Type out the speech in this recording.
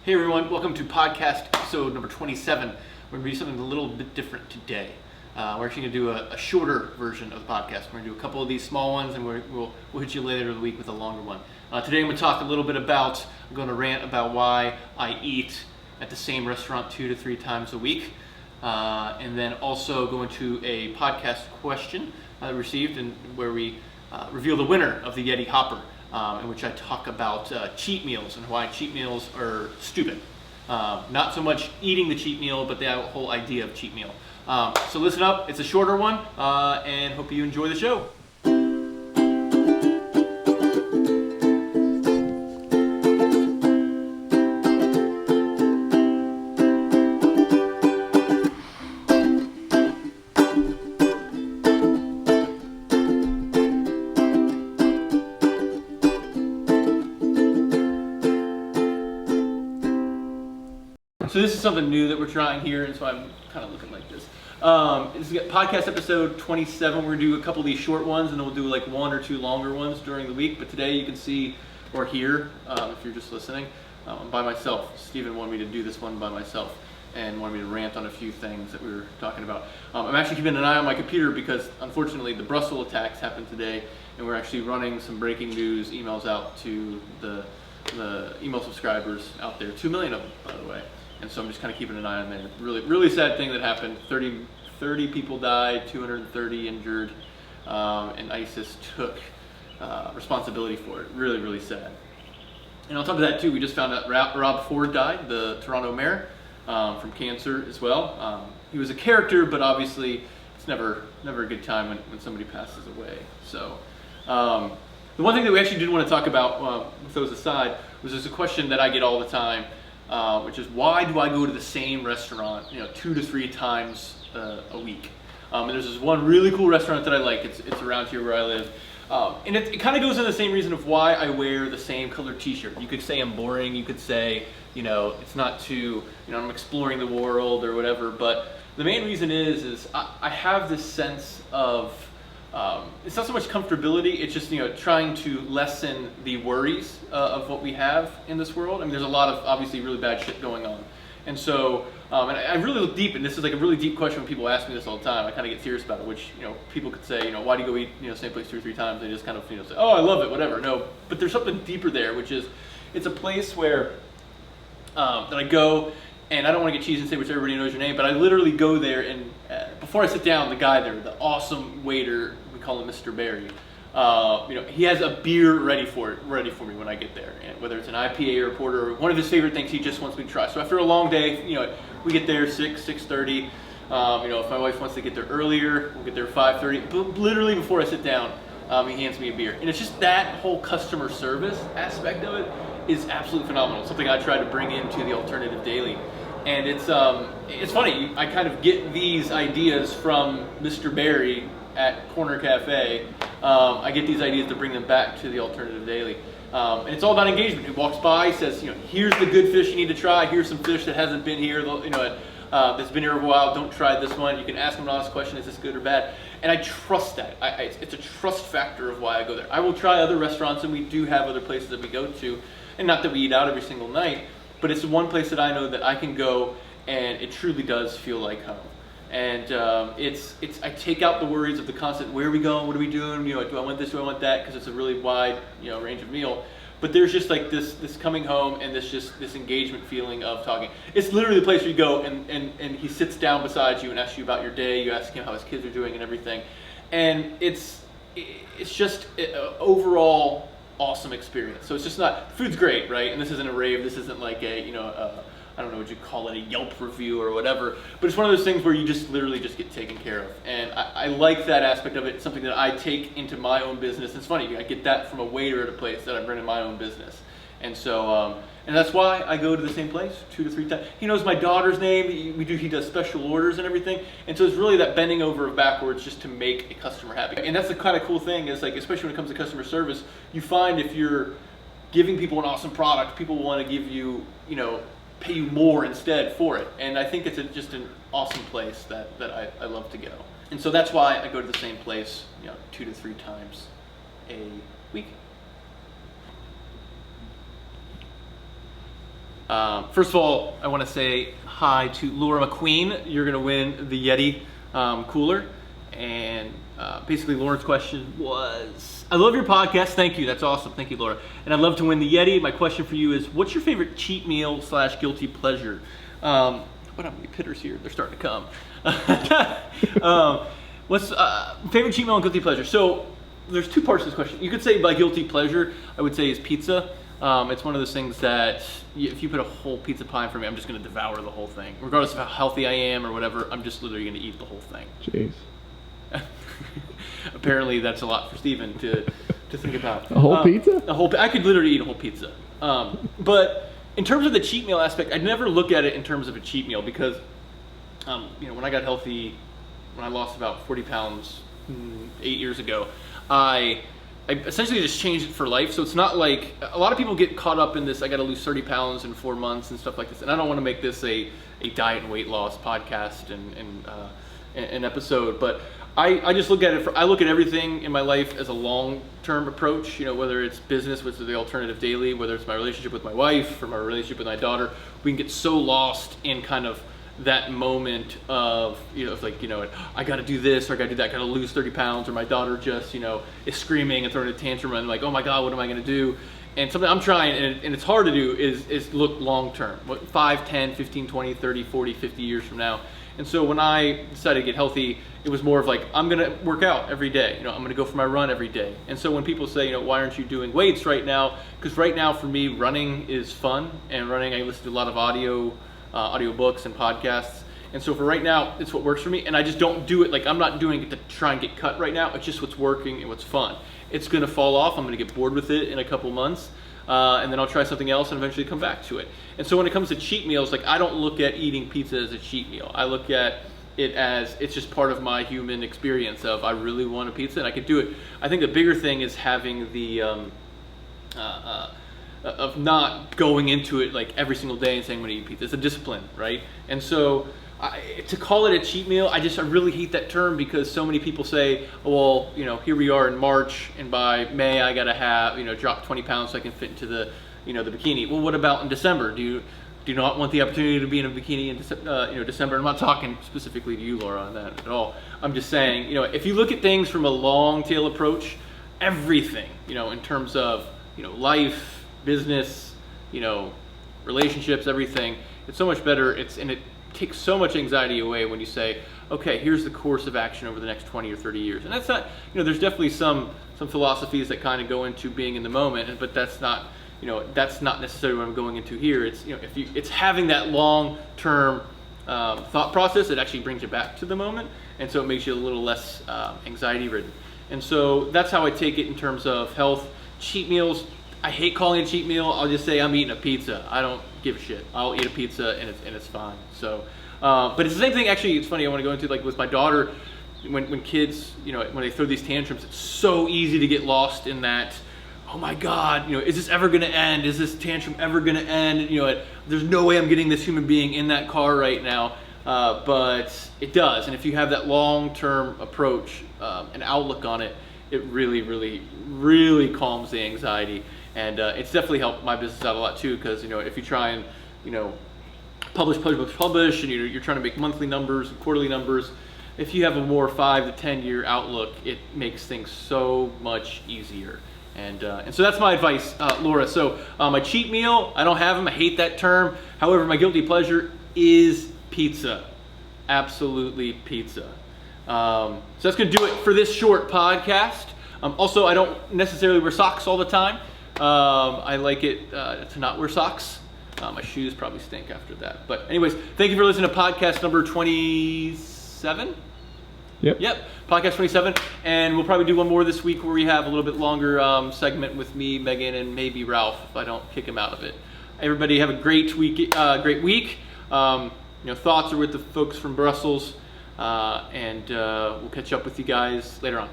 Hey everyone, welcome to podcast episode number 27. We're going to do something a little bit different today. We're actually going to do a shorter version of the podcast. We're going to do a couple of these small ones and we'll hit you later in the week with a longer one. Today I'm going to talk a little bit about, I'm going to rant about why I eat at the same restaurant 2 to 3 times a week. And then also go into a podcast question I received and where we reveal the winner of the Yeti Hopper. In which I talk about cheat meals and why cheat meals are stupid. Not so much eating the cheat meal, but the whole idea of cheat meal. So listen up, it's a shorter one, and hope you enjoy the show. So this is something new that we're trying here, and so I'm kind of looking like this. This is podcast episode 27. We're going to do a couple of these short ones, and then we'll do like 1 or 2 longer ones during the week. But today you can see or hear, if you're just listening, I'm by myself. Stephen wanted me to do this one by myself and wanted me to rant on a few things that we were talking about. I'm actually keeping an eye on my computer because unfortunately the Brussels attacks happened today, and we're actually running some breaking news emails out to the email subscribers out there. 2 million of them, by the way. And so I'm just kind of keeping an eye on that. Really sad thing that happened. 30 people died, 230 injured, and ISIS took responsibility for it. Really sad. And on top of that too, we just found out Rob Ford died, the Toronto mayor, from cancer as well. He was a character, but obviously it's never a good time when somebody passes away. So the one thing that we actually did want to talk about, with those aside, was there's a question that I get all the time. Which is, why do I go to the same restaurant 2 to 3 times a week? And there's this one really cool restaurant that I like. It's around here where I live. And it kind of goes in the same reason of why I wear the same colored t-shirt. You could say I'm boring. You could say, it's not too, I'm exploring the world or whatever. But the main reason is I have this sense of, it's not so much comfortability, it's just trying to lessen the worries of what we have in this world. I mean, there's a lot of obviously really bad shit going on, and so and I really look deep, and this is like a really deep question when people ask me this all the time. I kind of get serious about it, which people could say, why do you go eat same place 2 or 3 times? They just kind of say, oh, I love it, whatever. No, but there's something deeper there, which is it's a place where that I go. And I don't want to get cheesy and say which everybody knows your name, but I literally go there and before I sit down, the guy there, the awesome waiter, we call him Mr. Barry, he has a beer ready for me when I get there. And whether it's an IPA or a porter, or one of his favorite things he just wants me to try. So after a long day, we get there 6:30. If my wife wants to get there earlier, we'll get there 5:30. But literally before I sit down, he hands me a beer. And it's just that whole customer service aspect of it is absolutely phenomenal. Something I try to bring into the alternative daily. And it's funny, I kind of get these ideas from Mr. Barry at Corner Cafe. I get these ideas to bring them back to the alternative daily. And it's all about engagement. He walks by, says, here's the good fish you need to try. Here's some fish that hasn't been here, that's been here a while. Don't try this one. You can ask him an honest question, is this good or bad? And I trust that. It's a trust factor of why I go there. I will try other restaurants, and we do have other places that we go to. And not that we eat out every single night, but it's the one place that I know that I can go and it truly does feel like home. And I take out the worries of the constant, where are we going, what are we doing, do I want this, do I want that, because it's a really wide range of meal. But there's just like this coming home and this engagement feeling of talking. It's literally the place where you go and he sits down beside you and asks you about your day, you ask him how his kids are doing and everything. And it's just overall awesome experience. So it's just not, food's great, right? And this isn't a rave, this isn't like I don't know what you call it, a Yelp review or whatever, but it's one of those things where you just literally just get taken care of. And I like that aspect of it. It's something that I take into my own business. It's funny, I get that from a waiter at a place that I bring in my own business. And so, and that's why I go to the same place 2 to 3 times. He knows my daughter's name, he does special orders and everything. And so it's really that bending over backwards just to make a customer happy. And that's the kind of cool thing is, like, especially when it comes to customer service, you find if you're giving people an awesome product, people want to give you, pay you more instead for it. And I think it's just an awesome place that I love to go. And so that's why I go to the same place 2 to 3 times a week. First of all, I want to say hi to Laura McQueen. You're going to win the Yeti cooler. And basically, Lauren's question was, I love your podcast. Thank you. That's awesome. Thank you, Laura. And I'd love to win the Yeti. My question for you is, what's your favorite cheat meal / guilty pleasure? What have many pitters here? They're starting to come. What's favorite cheat meal and guilty pleasure? So there's two parts to this question. You could say by guilty pleasure, I would say is pizza. It's one of those things that if you put a whole pizza pie in front of me, I'm just going to devour the whole thing. Regardless of how healthy I am or whatever, I'm just literally going to eat the whole thing. Jeez. Apparently that's a lot for Steven to think about. A whole pizza? I could literally eat a whole pizza. But in terms of the cheat meal aspect, I'd never look at it in terms of a cheat meal because, when I got healthy, when I lost about 40 pounds 8 years ago, I essentially just changed it for life. So it's not like, a lot of people get caught up in this, I got to lose 30 pounds in 4 months and stuff like this. And I don't want to make this a diet and weight loss podcast and an episode, but I just look at it, I look at everything in my life as a long-term approach, whether it's business, which is the alternative daily, whether it's my relationship with my wife or my relationship with my daughter. We can get so lost in kind of that moment of, I got to do this or I got to do that, I got to lose 30 pounds, or my daughter just, is screaming and throwing a tantrum and I'm like, oh my God, what am I going to do? And something I'm trying, and it's hard to do, is look long-term, 5, 10, 15, 20, 30, 40, 50 years from now. And so when I decided to get healthy, it was more of like, I'm going to work out every day. I'm going to go for my run every day. And so when people say, why aren't you doing weights right now? Because right now for me, running is fun. And running, I listen to a lot of audio books and podcasts. And so for right now, it's what works for me. And I just don't do it, like I'm not doing it to try and get cut right now. It's just what's working and what's fun. It's going to fall off. I'm going to get bored with it in a couple months. And then I'll try something else and eventually come back to it. And so when it comes to cheat meals, like I don't look at eating pizza as a cheat meal. I look at it as it's just part of my human experience of I really want a pizza and I could do it. I think the bigger thing is having the of not going into it like every single day and saying I'm gonna eat pizza. It's a discipline, right? And so to call it a cheat meal, I really hate that term because so many people say, oh, well, here we are in March and by May I gotta have, drop 20 pounds so I can fit into the, the bikini. Well, what about in December? Do you not want the opportunity to be in a bikini in December? I'm not talking specifically to you, Laura, on that at all. I'm just saying, if you look at things from a long tail approach, everything, in terms of, life, business, relationships, everything, it's so much better. And it takes so much anxiety away when you say, okay, here's the course of action over the next 20 or 30 years. And that's not, there's definitely some philosophies that kind of go into being in the moment, but that's not, that's not necessarily what I'm going into here. It's, it's having that long-term thought process that actually brings you back to the moment. And so it makes you a little less anxiety ridden. And so that's how I take it in terms of health. Cheat meals, I hate calling it a cheat meal. I'll just say I'm eating a pizza. I don't give a shit. I'll eat a pizza and it's fine. So, but it's the same thing. Actually, it's funny. I want to go into like with my daughter. When kids, when they throw these tantrums, it's so easy to get lost in that. Oh my God, is this ever going to end? Is this tantrum ever going to end? There's no way I'm getting this human being in that car right now. But it does. And if you have that long-term approach and outlook on it, it really, really, really calms the anxiety. And it's definitely helped my business out a lot too, because if you try and publish, and you're trying to make monthly numbers and quarterly numbers, if you have a more 5 to 10 year outlook, it makes things so much easier. And so that's my advice, Laura. So my cheat meal, I don't have them. I hate that term. However, my guilty pleasure is pizza. Absolutely pizza. So that's going to do it for this short podcast. Also, I don't necessarily wear socks all the time. I like it to not wear socks. My shoes probably stink after that. But anyways, thank you for listening to podcast number 27. Yep, podcast 27. And we'll probably do one more this week where we have a little bit longer segment with me, Megan, and maybe Ralph if I don't kick him out of it. Everybody have a great week. Thoughts are with the folks from Brussels. And we'll catch up with you guys later on.